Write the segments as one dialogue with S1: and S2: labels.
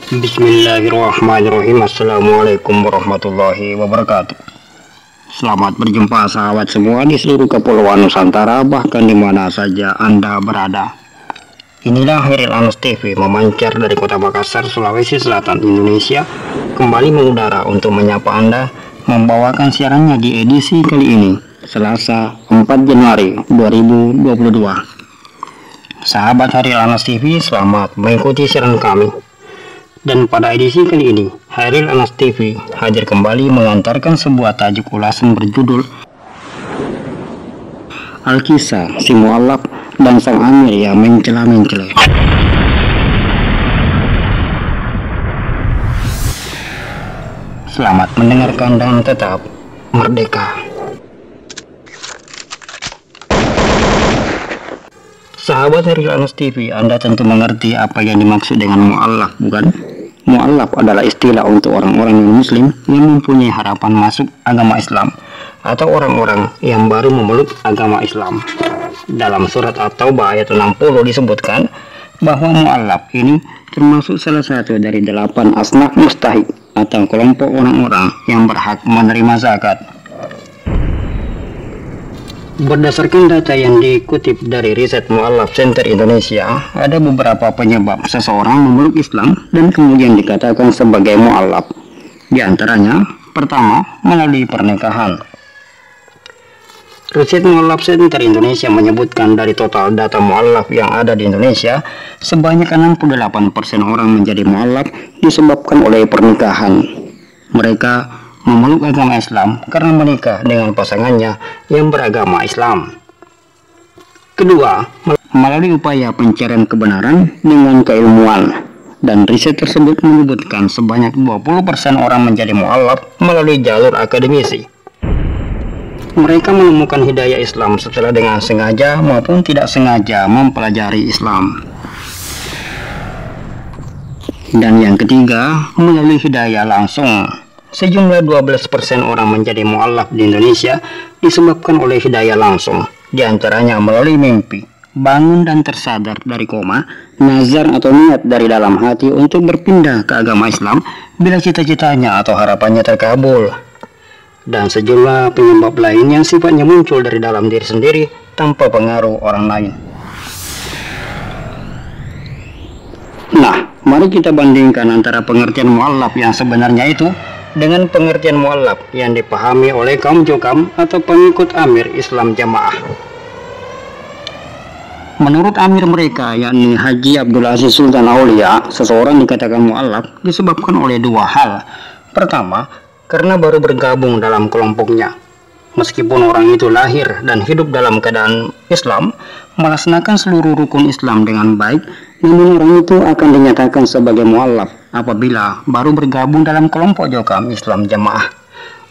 S1: Bismillahirrahmanirrahim. Assalamualaikum warahmatullahi wabarakatuh. Selamat berjumpa sahabat semua di seluruh kepulauan Nusantara, bahkan di mana saja Anda berada. Inilah Hairil Anas TV memancar dari kota Makassar, Sulawesi Selatan, Indonesia, kembali mengudara untuk menyapa Anda, membawakan siarannya di edisi kali ini, Selasa 4 Januari 2022. Sahabat Hairil Anas TV, selamat mengikuti siaran kami. Dan pada edisi kali ini, Hairil Anas TV hadir kembali mengantarkan sebuah tajuk ulasan berjudul Al-Kisah si Mu'allaf dan sang Amir yang mencela-mencela. Selamat mendengarkan dan tetap merdeka. Sahabat Hairil Anas TV, Anda tentu mengerti apa yang dimaksud dengan mu'allaf, bukan? Mu'allaf adalah istilah untuk orang-orang yang muslim yang mempunyai harapan masuk agama Islam atau orang-orang yang baru memeluk agama Islam. Dalam surat At-Taubah ayat 60 disebutkan bahwa mu'allaf ini termasuk salah satu dari 8 asnaf mustahik atau kelompok orang-orang yang berhak menerima zakat. Berdasarkan data yang dikutip dari riset Mu'allaf Center Indonesia, ada beberapa penyebab seseorang memeluk Islam dan kemudian dikatakan sebagai mu'allaf. Di antaranya, pertama, melalui pernikahan. Riset Mu'allaf Center Indonesia menyebutkan dari total data mu'allaf yang ada di Indonesia, sebanyak 68% orang menjadi mu'allaf disebabkan oleh pernikahan. Mereka memeluk agama Islam karena menikah dengan pasangannya yang beragama Islam. Kedua, melalui upaya pencarian kebenaran dengan keilmuan. Dan riset tersebut menyebutkan sebanyak 20% orang menjadi mu'allaf melalui jalur akademisi. Mereka menemukan hidayah Islam setelah dengan sengaja maupun tidak sengaja mempelajari Islam. Dan yang ketiga, melalui hidayah langsung. Sejumlah 12% orang menjadi mu'allaf di Indonesia disebabkan oleh hidayah langsung, diantaranya melalui mimpi, bangun dan tersadar dari koma, nazar atau niat dari dalam hati untuk berpindah ke agama Islam bila cita-citanya atau harapannya terkabul. Dan sejumlah penyebab lain yang sifatnya muncul dari dalam diri sendiri tanpa pengaruh orang lain. Nah, mari kita bandingkan antara pengertian mu'allaf yang sebenarnya itu dengan pengertian mu'allaf yang dipahami oleh kaum Jokam atau pengikut Amir Islam Jamaah. Menurut Amir mereka, yakni Haji Abdul Aziz Sultan Aulia, seseorang dikatakan mu'allaf disebabkan oleh dua hal. Pertama, karena baru bergabung dalam kelompoknya. Meskipun orang itu lahir dan hidup dalam keadaan Islam, melaksanakan seluruh rukun Islam dengan baik, namun orang itu akan dinyatakan sebagai mu'allaf apabila baru bergabung dalam kelompok Jokam Islam Jamaah.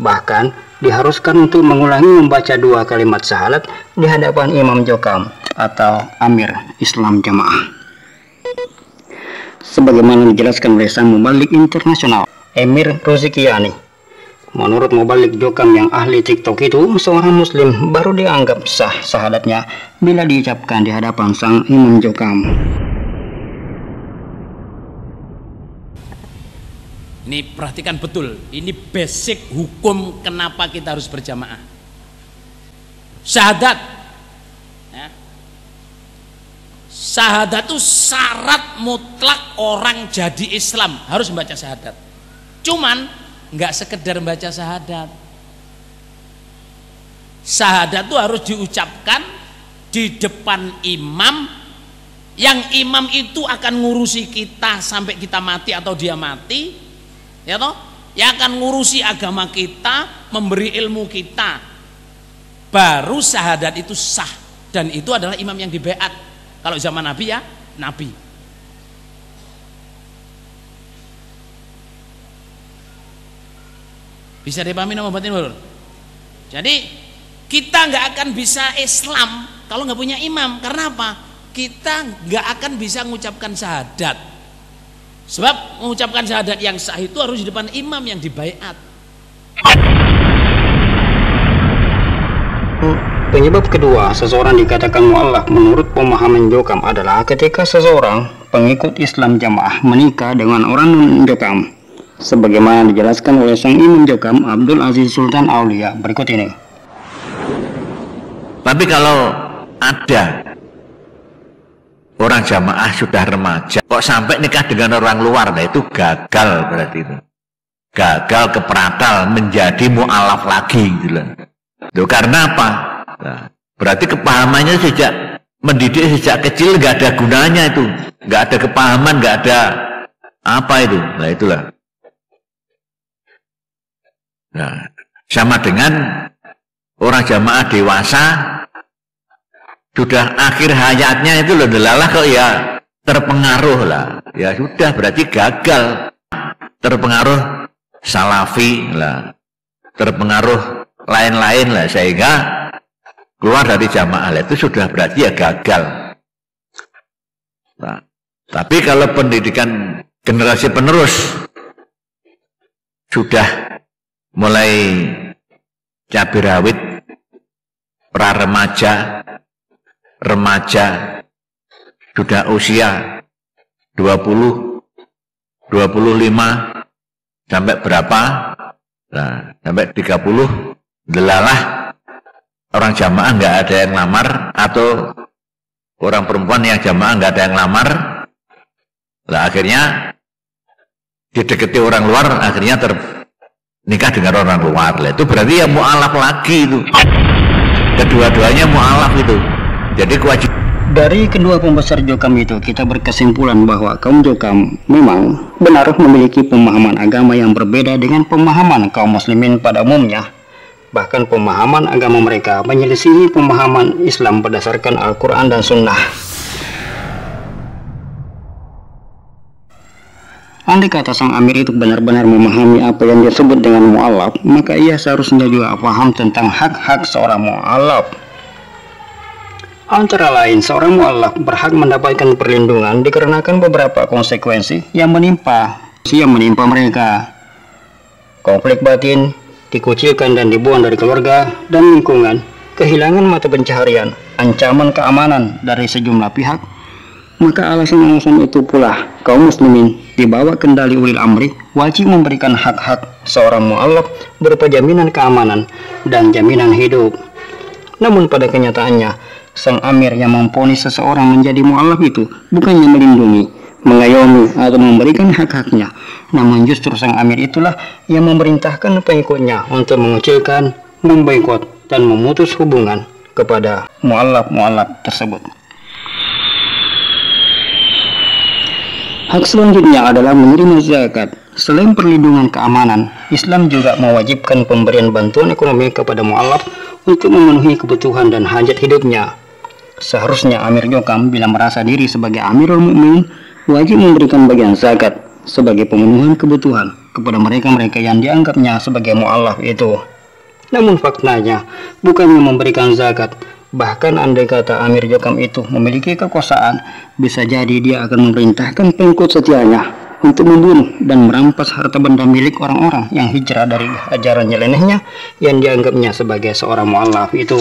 S1: Bahkan diharuskan untuk mengulangi membaca 2 kalimat syahadat di hadapan Imam Jokam atau Amir Islam Jamaah. Sebagaimana dijelaskan oleh sang mubalik internasional Emir Rozikiani, menurut mubalik Jokam yang ahli TikTok itu, seorang muslim baru dianggap sah syahadatnya bila diucapkan di hadapan sang Imam Jokam.
S2: Ini perhatikan betul, ini basic hukum kenapa kita harus berjamaah. Syahadat, ya. Syahadat itu syarat mutlak orang jadi Islam harus membaca syahadat. Cuman nggak sekedar membaca syahadat. Syahadat itu harus diucapkan di depan imam, yang imam itu akan ngurusi kita sampai kita mati atau dia mati. Ya toh, yang akan ngurusi agama kita, memberi ilmu kita, baru syahadat itu sah. Dan itu adalah imam yang dibeat. Kalau zaman Nabi ya Nabi. Bisa dipahami nama batin Bro? Jadi kita nggak akan bisa Islam kalau nggak punya imam. Karena apa? Kita nggak akan bisa mengucapkan syahadat. Sebab mengucapkan syahadat yang sah itu harus di depan imam yang dibaiat.
S1: Penyebab kedua seseorang dikatakan mu'allaf menurut pemahaman Jokam adalah ketika seseorang pengikut Islam jamaah menikah dengan orang non-Jokam, sebagaimana dijelaskan oleh sang Imam Jokam Abdul Aziz Sultan Aulia berikut ini.
S3: Tapi kalau ada orang jamaah sudah remaja kok sampai nikah dengan orang luar, nah itu gagal, berarti itu gagal keperatal menjadi mu'alaf lagi gitu loh. Itu karena apa? Nah, berarti kepahamannya sejak mendidik sejak kecil nggak ada gunanya, itu nggak ada kepahaman, nggak ada apa itu. Nah itulah. Nah, sama dengan orang jamaah dewasa sudah akhir hayatnya itu loh, delalah kok ya terpengaruh lah, ya sudah berarti gagal, terpengaruh salafi lah, terpengaruh lain-lain lah, sehingga keluar dari jamaah itu sudah berarti ya gagal. Nah, tapi kalau pendidikan generasi penerus sudah mulai cabai rawit, pra remaja, remaja, sudah usia 20, 25 sampai berapa, nah sampai 30, delalah orang jamaah nggak ada yang lamar, atau orang perempuan yang jamaah nggak ada yang lamar, lah akhirnya didekati orang luar, akhirnya nikah dengan orang luar. Lah itu berarti ya mu'alaf lagi itu, kedua-duanya mu'alaf itu. Jadi kewajiban
S1: dari kedua pembesar Jokam itu kita berkesimpulan bahwa kaum Jokam memang benar memiliki pemahaman agama yang berbeda dengan pemahaman kaum muslimin pada umumnya. Bahkan pemahaman agama mereka menyelisihi pemahaman Islam berdasarkan Al-Quran dan Sunnah. Andai kata sang Amir itu benar-benar memahami apa yang disebut dengan mu'alaf, maka ia seharusnya juga paham tentang hak-hak seorang mu'alaf. Antara lain, seorang mu'alaf berhak mendapatkan perlindungan dikarenakan beberapa konsekuensi yang menimpa mereka. Konflik batin, dikucilkan dan dibuang dari keluarga dan lingkungan, kehilangan mata pencaharian, ancaman keamanan dari sejumlah pihak. Maka alasan-alasan itu pula kaum muslimin di bawah kendali ulil amri wajib memberikan hak-hak seorang mu'alaf berupa jaminan keamanan dan jaminan hidup. Namun pada kenyataannya, sang Amir yang memvonis seseorang menjadi mu'alaf itu bukannya melindungi, mengayomi atau memberikan hak-haknya, namun justru sang Amir itulah yang memerintahkan pengikutnya untuk mengucilkan, memboikot dan memutus hubungan kepada mu'alaf tersebut. Hak selanjutnya adalah menerima zakat. Selain perlindungan keamanan, Islam juga mewajibkan pemberian bantuan ekonomi kepada mu'alaf untuk memenuhi kebutuhan dan hajat hidupnya. Seharusnya Amir Jokam bila merasa diri sebagai Amirul Mukminin wajib memberikan bagian zakat sebagai pemenuhan kebutuhan kepada mereka-mereka yang dianggapnya sebagai mu'alaf itu. Namun faktanya bukannya memberikan zakat. Bahkan andai kata Amir Jokam itu memiliki kekuasaan, bisa jadi dia akan memerintahkan pengikut setianya untuk membunuh dan merampas harta benda milik orang-orang yang hijrah dari ajaran nyelenehnya yang dianggapnya sebagai seorang mu'alaf itu.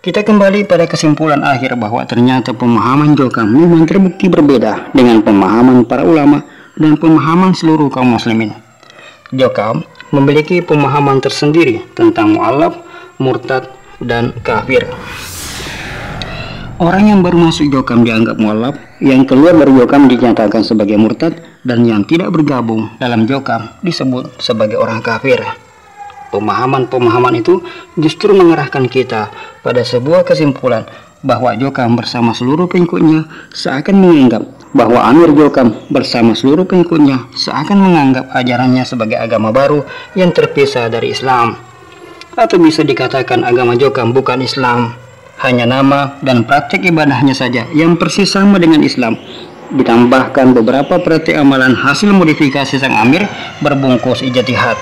S1: Kita kembali pada kesimpulan akhir bahwa ternyata pemahaman Jokam memang terbukti berbeda dengan pemahaman para ulama dan pemahaman seluruh kaum muslimin. Jokam memiliki pemahaman tersendiri tentang mu'alaf, murtad, dan kafir. Orang yang baru masuk Jokam dianggap mu'alaf, yang keluar dari Jokam dinyatakan sebagai murtad, dan yang tidak bergabung dalam Jokam disebut sebagai orang kafir. Pemahaman-pemahaman itu justru mengarahkan kita pada sebuah kesimpulan bahwa Jokam bersama seluruh pengikutnya seakan menganggap bahwa Amir Jokam bersama seluruh pengikutnya seakan menganggap ajarannya sebagai agama baru yang terpisah dari Islam. Atau bisa dikatakan agama Jokam bukan Islam, hanya nama dan praktik ibadahnya saja yang persis sama dengan Islam, ditambahkan beberapa praktik amalan hasil modifikasi sang Amir berbungkus ijtihad.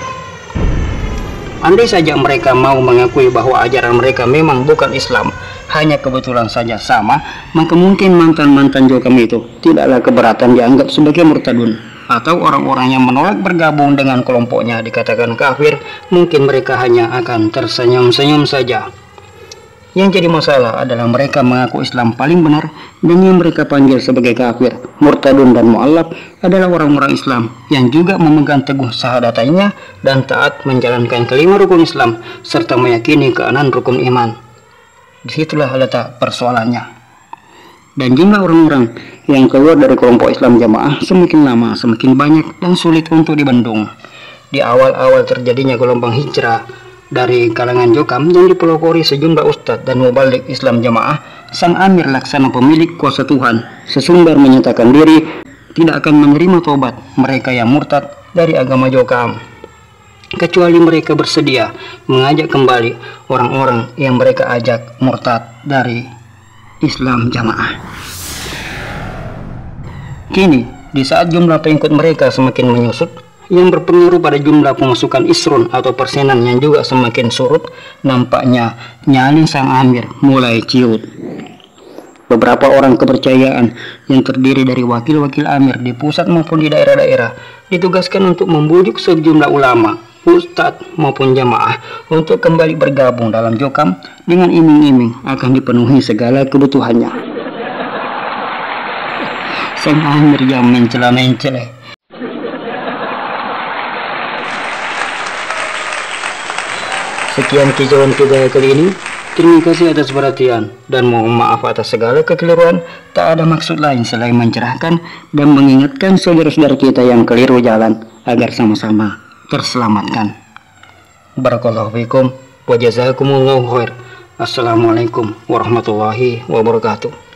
S1: Andai saja mereka mau mengakui bahwa ajaran mereka memang bukan Islam, hanya kebetulan saja sama, maka mungkin mantan-mantan Jokam itu tidaklah keberatan dianggap sebagai murtadun, atau orang-orang yang menolak bergabung dengan kelompoknya dikatakan kafir, mungkin mereka hanya akan tersenyum-senyum saja. Yang jadi masalah adalah mereka mengaku Islam paling benar, dan yang mereka panggil sebagai kafir, murtadun dan mu'allaf adalah orang-orang Islam yang juga memegang teguh syahadatainya dan taat menjalankan kelima rukun Islam serta meyakini keenam rukun iman. Disitulah letak persoalannya. Dan jumlah orang-orang yang keluar dari kelompok Islam Jamaah semakin lama semakin banyak dan sulit untuk dibendung. Di awal-awal terjadinya gelombang hijrah dari kalangan Jokam yang dipelopori sejumlah ustadz dan mubalik Islam Jamaah, sang Amir Laksana pemilik kuasa Tuhan sesumbar menyatakan diri tidak akan menerima tobat mereka yang murtad dari agama Jokam, kecuali mereka bersedia mengajak kembali orang-orang yang mereka ajak murtad dari Islam Jamaah. Kini, di saat jumlah pengikut mereka semakin menyusut, yang berpengaruh pada jumlah pemasukan isrun atau persenan yang juga semakin surut, nampaknya nyali sang Amir mulai ciut. Beberapa orang kepercayaan yang terdiri dari wakil-wakil Amir di pusat maupun di daerah-daerah ditugaskan untuk membujuk sejumlah ulama, ustadz maupun jamaah untuk kembali bergabung dalam Jokam dengan iming-iming akan dipenuhi segala kebutuhannya. Sang Amir yang mencela-mencela. Sekian kicauan kita kali ini. Terima kasih atas perhatian dan mohon maaf atas segala kekeliruan. Tak ada maksud lain selain mencerahkan dan mengingatkan saudara-saudara kita yang keliru jalan agar sama-sama terselamatkan. Barakallahu fikum wa jazakumullahu khair. Assalamualaikum warahmatullahi wabarakatuh.